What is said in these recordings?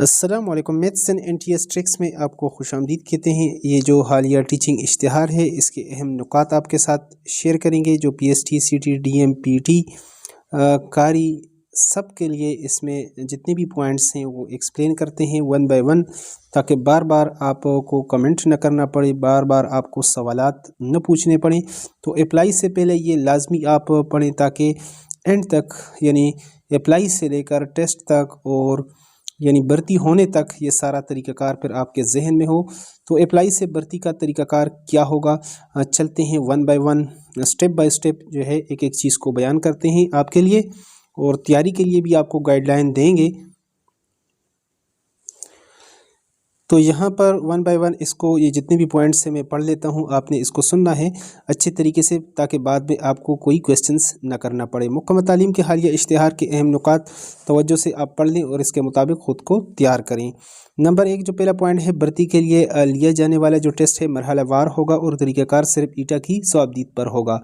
अस्सलाम वालेकुम। Maths and NTS tricks में आपको खुशामदीद कहते हैं। ये जो हालिया टीचिंग इश्तिहार है, इसके अहम नुकात आपके साथ शेयर करेंगे। जो पीएसटी, सीटी, डीएम, पीटी कारी सब के लिए इसमें जितने भी पॉइंट्स हैं वो एक्सप्लेन करते हैं वन बाय वन, ताकि बार बार आपको कमेंट न करना पड़े, बार बार आपको सवालात न पूछने पड़े। तो अप्लाई से पहले ये लाजमी आप पढ़ें, ताकि एंड तक यानी अप्लाई से लेकर टेस्ट तक और यानी भर्ती होने तक ये सारा तरीक़ाकार फिर आपके जहन में हो। तो अप्लाई से भर्ती का तरीक़ाकार क्या होगा, चलते हैं one by one, step by step जो है एक एक चीज़ को बयान करते हैं आपके लिए, और तैयारी के लिए भी आपको गाइडलाइन देंगे। तो यहाँ पर वन बाय वन इसको, ये जितने भी पॉइंट्स हैं मैं पढ़ लेता हूँ, आपने इसको सुनना है अच्छे तरीके से, ताकि बाद में आपको कोई क्वेश्चंस ना करना पड़े। मुकम्मल तालीम के हालिया इश्तिहार के अहम नुकात तवज्जो से आप पढ़ लें और इसके मुताबिक ख़ुद को तैयार करें। नंबर 1 जो पहला पॉइंट है, भर्ती के लिए लिया जाने वाला जो टेस्ट है मरहला वार होगा और तरीक़ाकार सिर्फ ईटा की सवाबदीद पर होगा।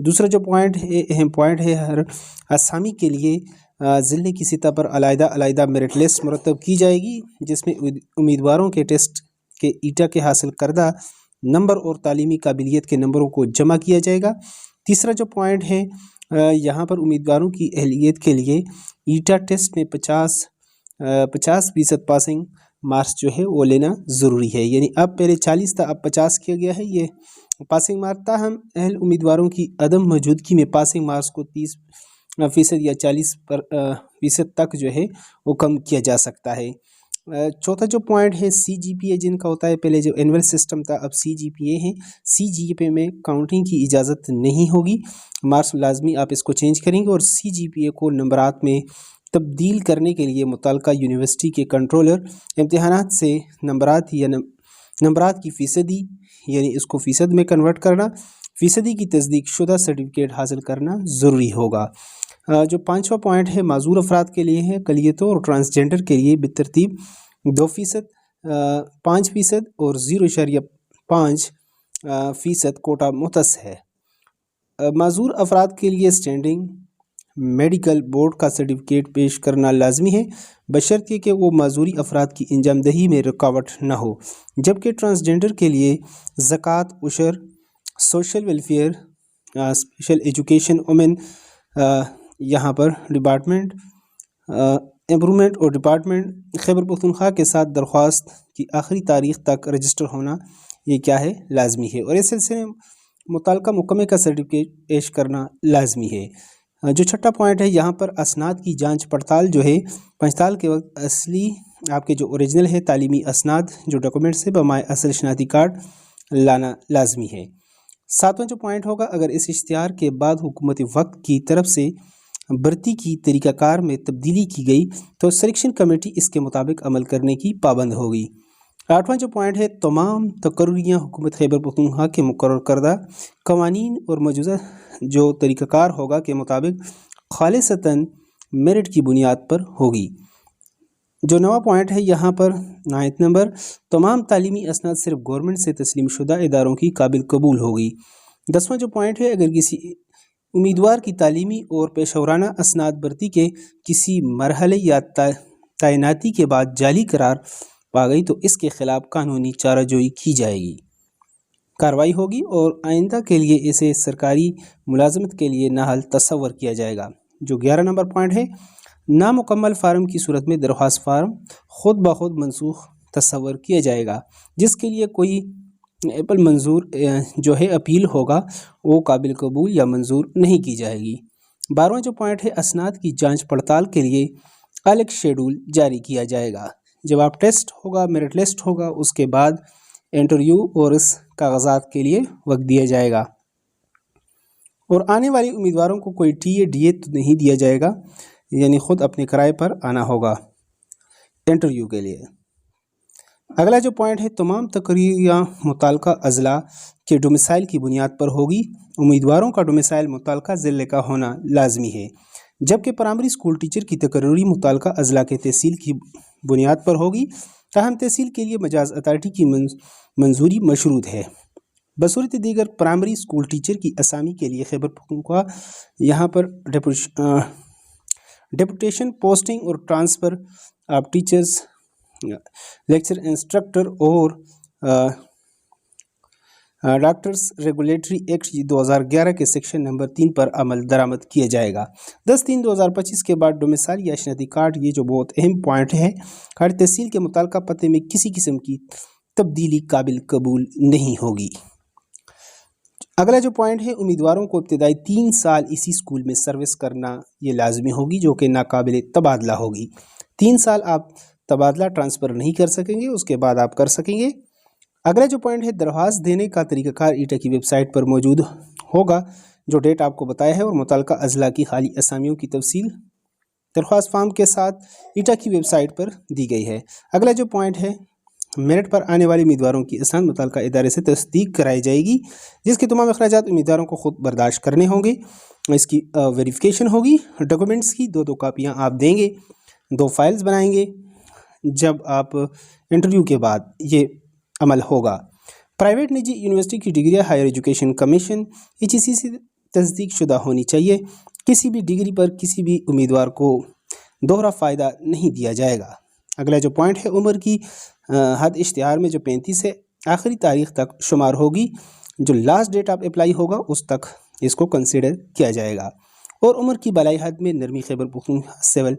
दूसरा जो पॉइंट है, अहम पॉइंट है, हर असामी के लिए ज़िले की सतह पर अलहदा मेरिट लिस्ट मुरतब की जाएगी, जिसमें उम्मीदवारों के टेस्ट के ईटा के हासिल करदा नंबर और तालीमी काबिलियत के नंबरों को जमा किया जाएगा। तीसरा जो पॉइंट है, यहाँ पर उम्मीदवारों की अहलियत के लिए ईटा टेस्ट में 50% पासिंग मार्क्स जो है वो लेना ज़रूरी है। यानी अब पहले 40 था, अब 50 किया गया है ये पासिंग मार्क। ताहम अहल उम्मीदवारों की अदम मौजूदगी में पासिंग मार्क्स को 30% या 40% तक जो है वो कम किया जा सकता है। चौथा जो पॉइंट है, CGPA जिनका होता है, पहले जो एनुअल सिस्टम था अब CGPA है। CGPA में काउंटिंग की इजाज़त नहीं होगी, मार्क्स लाजमी आप इसको चेंज करेंगे, और CGPA को नंबरात में तब्दील करने के लिए मुताल्लिका यूनिवर्सिटी के कंट्रोलर इम्तिहानात से नंबरात या नंबरात की फ़ीसदी यानी इसको फ़ीसद में कन्वर्ट करना, फ़ीसदी की तस्दीक शुदा सर्टिफिकेट हासिल करना ज़रूरी होगा। जो पाँचवा पॉइंट है, माजूर अफराद के लिए है, अक़लियतों और ट्रांसजेंडर के लिए बेतरतीब 2%, 5% और 0.5% कोटा मुख्तस है। माजूर अफराद के लिए स्टैंडिंग मेडिकल बोर्ड का सर्टिफिकेट पेश करना लाजमी है, बशर्ते कि वो माजूरी अफराद की इंजामदही में रुकावट न हो। जबकि ट्रांसजेंडर के लिए ज़कात, उशर, social welfare, special education, women यहाँ पर डिपार्टमेंट इम्प्रूवमेंट और डिपार्टमेंट खैबर पख्तूनख्वा के साथ दरख्वास्त की आखिरी तारीख तक रजिस्टर होना ये क्या है, लाजमी है, और इस सिलसिले में मुताल्लिका मुकम्मे का सर्टिफिकेट पेश करना लाजमी है। जो छठा पॉइंट है, यहाँ पर असनाद की जांच पड़ताल जो है, पंचताल के वक्त असली आपके जो ओरिजिनल है तालीमी असनाद जो डॉक्यूमेंट्स है बमाए असल शनाख्ती कार्ड लाना लाजमी है। सातवां जो पॉइंट होगा, अगर इस इश्तिहार के बाद हुकूमत वक्त की तरफ से भर्ती की तरीक़ाकार में तब्दीली की गई तो सिलेक्शन कमेटी इसके मुताबिक अमल करने की पाबंद होगी। आठवां जो पॉइंट है, तमाम तकर्रियाँ हुकूमत खैबर पख्तूनख्वा के मुकर्रर करदा कवानीन और मौजूदा जो तरीक़ाकार होगा के मुताबिक खालिसतन मेरिट की बुनियाद पर होगी। जो नवा पॉइंट है, यहाँ पर 9 नंबर, तमाम तालीमी असनाद सिर्फ गवर्नमेंट से तस्लीम शुदा इदारों की काबिल कबूल होगी। 10वां जो पॉइंट है, अगर किसी उम्मीदवार की तालीमी और पेशवराना असनाद भर्ती के किसी मरहले या तैनाती के बाद जाली करार पा गई तो इसके ख़िलाफ़ कानूनी चाराजोई की जाएगी, कार्रवाई होगी, और आइंदा के लिए इसे सरकारी मुलाजमत के लिए नाहल तस्वर किया जाएगा। जो 11 नंबर पॉइंट है, नामुकम्मल फार्म की सूरत में दरख्वास्त फार्म खुद ब खुद मनसूख तस्वर किया जाएगा, जिसके लिए कोई एप्पल मंजूर जो है अपील होगा वो काबिल कबूल या मंजूर नहीं की जाएगी। 12वां जो पॉइंट है, असनाद की जांच पड़ताल के लिए अलग शेड्यूल जारी किया जाएगा। जब आप टेस्ट होगा, मेरिट लिस्ट होगा, उसके बाद इंटरव्यू और इस कागजात के लिए वक्त दिया जाएगा, और आने वाली उम्मीदवारों को कोई टीए डीए तो नहीं दिया जाएगा, यानी ख़ुद अपने किराए पर आना होगा इंटरव्यू के लिए। अगला जो पॉइंट है, तमाम तकरीयाँ मुताल्लिका अज़ला के डोमिसाइल की बुनियाद पर होगी। उम्मीदवारों का डोमिसाइल मुताल्लिका ज़िले का होना लाजमी है, जबकि प्राइमरी स्कूल टीचर की तकरीरी मुताल्लिका अज़ला के तहसील की बुनियाद पर होगी। ताहम तहसील के लिए मजाज अथॉरिटी की मंजूरी मशरूत है। बसूरत दीगर प्राइमरी स्कूल टीचर की असामी के लिए खैबर पख्तूनख्वा यहाँ पर डेपुटेशन पोस्टिंग और transfer of teachers lecture instructor और डॉक्टर्स रेगुलेटरी एक्ट 2011 के सेक्शन नंबर 3 पर अमल दरामद किया जाएगा। 10/3/2025 के बाद डोमिसाइल या शनाख्ती कार्ड, ये जो बहुत अहम पॉइंट है, हर तहसील के मुताल्लिका पते में किसी किस्म की तब्दीली काबिल कबूल नहीं होगी। अगला जो पॉइंट है, उम्मीदवारों को इब्तदाई 3 साल इसी स्कूल में सर्विस करना ये लाजमी होगी, जो कि नाकाबिल तबादला होगी। 3 साल आप तबादला ट्रांसफ़र नहीं कर सकेंगे, उसके बाद आप कर सकेंगे। अगला जो पॉइंट है, दरख्वास्त देने का तरीक़ाकार ईटा की वेबसाइट पर मौजूद होगा, जो डेट आपको बताया है, और मुतल्लिका अज़ला की खाली असामियों की तफसील दरख्वास्त फार्म के साथ ईटा की वेबसाइट पर दी गई है। अगला जो पॉइंट है, मेरिट पर आने वाले उम्मीदवारों की असाम मुतल्लिका इदारे से तस्दीक कराई जाएगी, जिसके तमाम अखराजात उम्मीदवारों को खुद बर्दाश्त करने होंगे। इसकी वेरिफिकेशन होगी। डॉक्यूमेंट्स की 2 कापियाँ आप देंगे, 2 फाइल्स बनाएंगे। जब आप इंटरव्यू के बाद ये अमल होगा। प्राइवेट निजी यूनिवर्सिटी की डिग्रियाँ हायर एजुकेशन कमीशन HEC से तस्दीक शुदा होनी चाहिए। किसी भी डिग्री पर किसी भी उम्मीदवार को दोहरा फ़ायदा नहीं दिया जाएगा। अगला जो पॉइंट है, उम्र की हद इश्तिहार में जो 35 है, आखिरी तारीख तक शुमार होगी। जो लास्ट डेट आप अप्लाई होगा उस तक इसको कंसिडर किया जाएगा। और उम्र की बालाई हद में नरमी खैबर पख्तूनख्वा सिविल,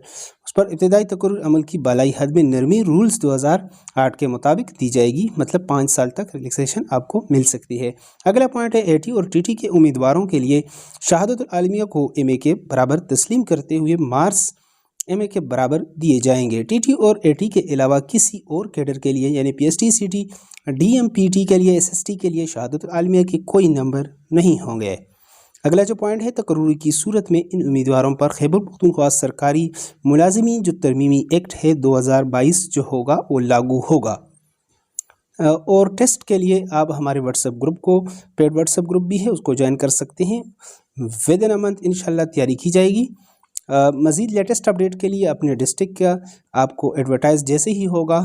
उस पर इब्तदाई तकर्रुर अमल की बालाई हद में नरमी रूल्स 2008 के मुताबिक दी जाएगी, मतलब 5 साल तक रिलैक्सेशन आपको मिल सकती है। अगला पॉइंट है, AT और TT के उम्मीदवारों के लिए शहादत आलमिया को MA के बराबर तस्लीम करते हुए मार्क्स MA के बराबर दिए जाएंगे। TT और AT के अलावा किसी और कैडर के लिए यानी PST CT DMPT के लिए SST के लिए शहादत आलमिया के कोई नंबर नहीं होंगे। अगला जो पॉइंट है, तकर्रुर की सूरत में इन उम्मीदवारों पर खैबर पख्तूनख्वा सरकारी मुलाजिमीन जो तरमीमी एक्ट है 2022 जो होगा वो लागू होगा। और टेस्ट के लिए आप हमारे व्हाट्सएप ग्रुप को, पेड व्हाट्सएप ग्रुप भी है, उसको ज्वाइन कर सकते हैं। विद इन अ मंथ इंशाल्लाह तैयारी की जाएगी। मज़ीद लेटेस्ट अपडेट के लिए अपने डिस्ट्रिक्ट का आपको एडवर्टाइज़ जैसे ही होगा,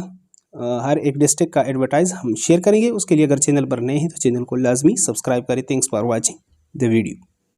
हर एक डिस्ट्रिक्ट का एडवर्टाइज़ हम शेयर करेंगे। उसके लिए अगर चैनल पर नए हैं तो चैनल को लाजमी सब्सक्राइब करें। Thanks for watching the video.